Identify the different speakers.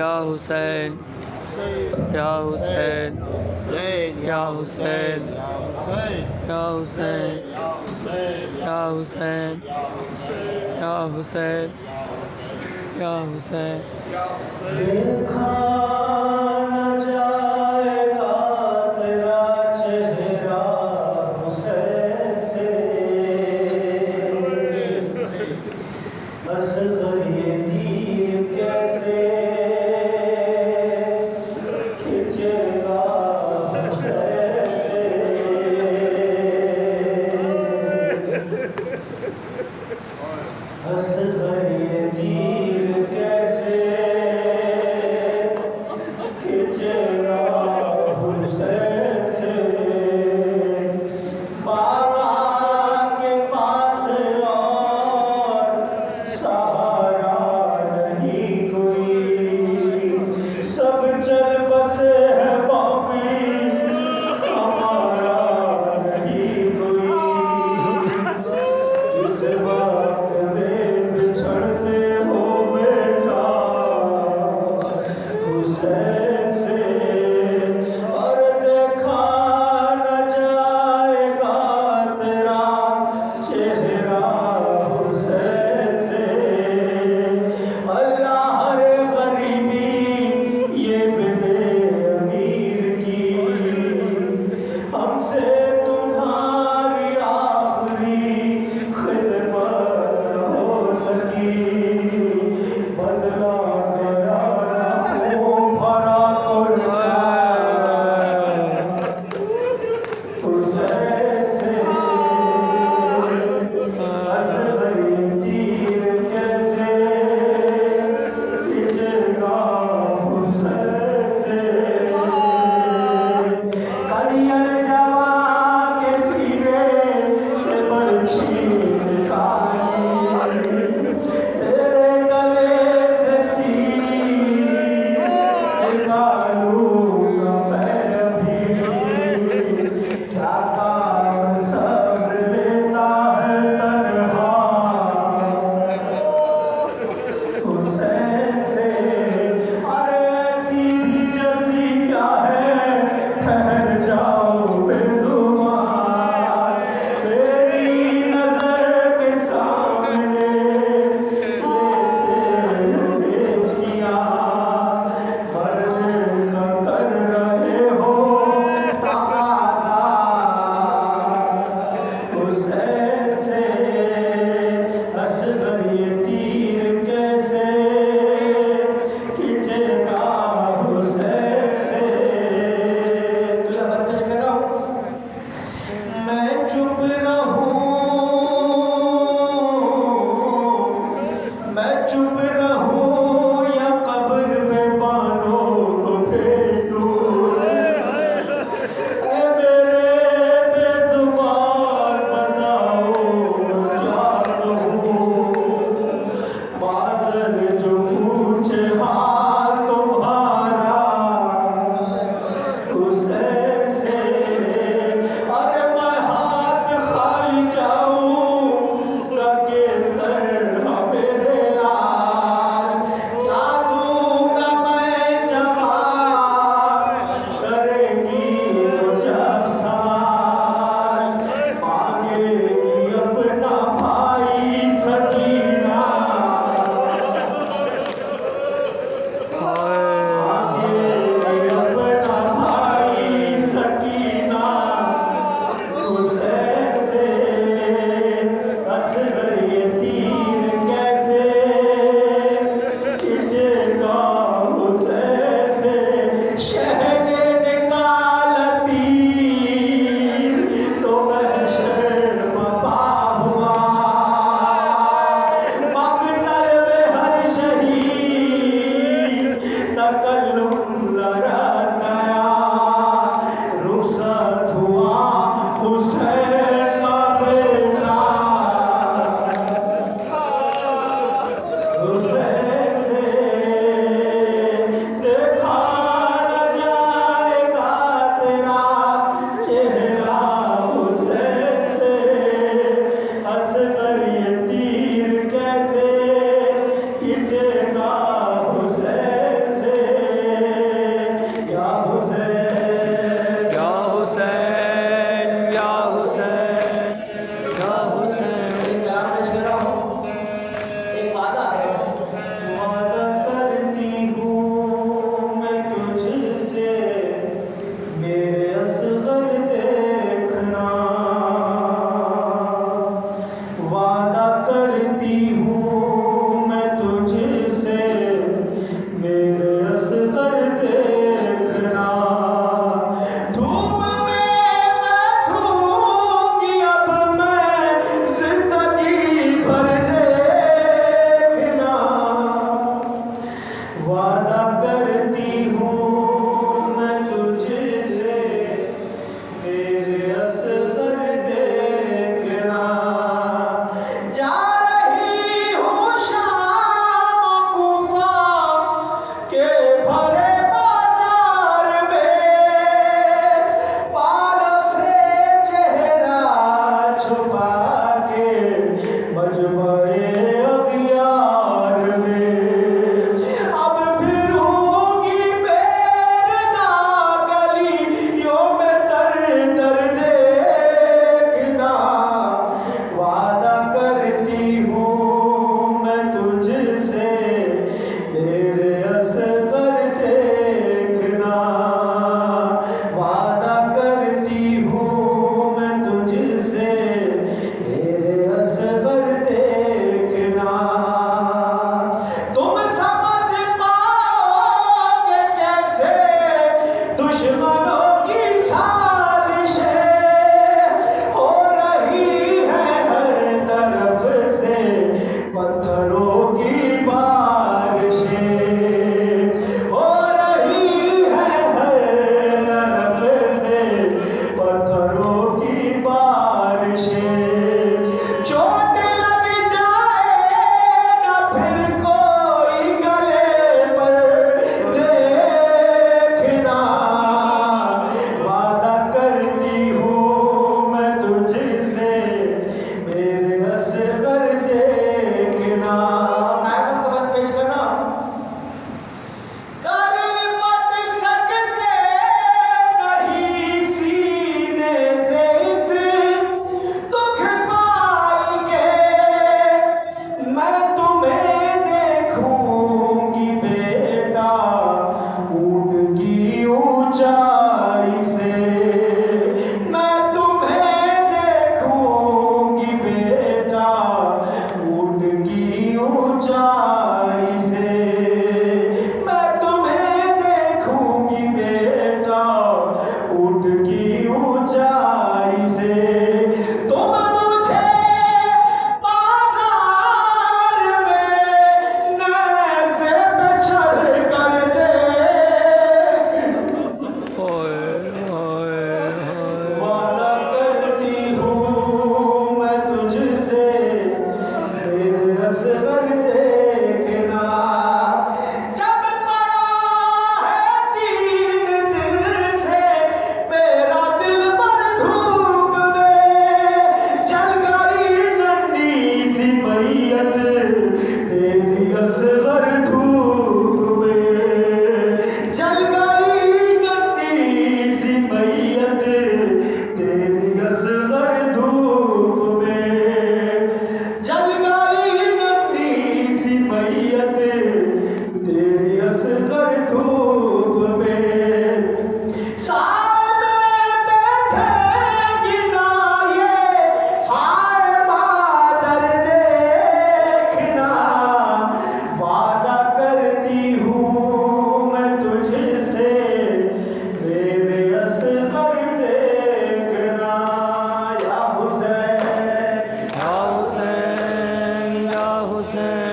Speaker 1: या हुसैन या हुसैन या हुसैन या हुसैन या हुसैन या हुसैन या हुसैन।
Speaker 2: देखा न जाएगा तेरा चेहरा हुसैन से, असग़र ये तीर कैसे खींचेगा हुसैन से। असग़र ये तीर कैसे खींचेगा हुसैन से। बाबा के पास और सहारा नहीं कोई, सब चल बसे है बाकी हमारा नहीं कोई। किस बात में बिछड़ते हो बेटा हुसैन से, और देखा न जाएगा तेरा चेहरा हुसैन से। अल्लाह हर गरीबी ये बिने अमीर की, हमसे तुम्हारी आखिरी खिदमत हो सकी। बदला गया न खून भरा कुर्बान हुसैन से। असग़र ये तीर कैसे खींचेगा हुसैन से। कलियल जवा के सीने से बरछी निकाली, तेरे गले से तीर निकालूंगा मैं अभी। क्या काम सब्र लेता है तन्हा हुसैन से। अरे ऐसी भी जल्दी क्या है, ठहर जाओ बेजुबान। तेरी नजर के मजमए अगियार में। अब फिरूंगी बेरदा गलियों में दर दर देखना, वादा करती हूँ मैं तुझसे मेरे असगर देखना, वादा करती हूँ मैं तुझसे मेरे असगर देखना। तुम समझ पाओगे कैसे दुश्मनों की साजिशें हो रही है हर तरफ से पत्थरों की बारिशें, हो रही है हर तरफ से पत्थरों की बारिशें। चोट लग जाए ना फिर कोई गले पर देखना, वादा करती हूँ मैं तुझसे मेरे असगर देखना। आयत को बंद पेश करना। कर लिपट सकते नहीं सीने से इस दुख पाएंगे, मैं तुम्हें देखूंगी बेटा ऊंट की ऊंचाई से, मैं तुम्हें देखूंगी बेटा ऊंट की ऊंचाई से, मैं तुम्हें देखूंगी बेटा ऊंट की ऊंचाई से। तुम मुझे बाजार में नैज़े पे चढ़ कर देख,
Speaker 1: ओए ओए ओए
Speaker 2: वादा करती हूँ मैं तुझसे मेरे असगर देखना। जब पड़ा है 3 दिन से मेरा दिल भर धूप में, जल गई नन्ही सी मैयत तेरी असगर धूप में, जल गई नन्ही सी मैयत तेरी असगर धूप में, जल गई नन्ही सी मैयत तेरी असगर धूप में। साए में बैठेगी ना ये हाय मादर देखना, वादा करती हूँ मैं तुझसे मेरे असगर देखना। या हुसैन
Speaker 1: या हुसैन या हुसैन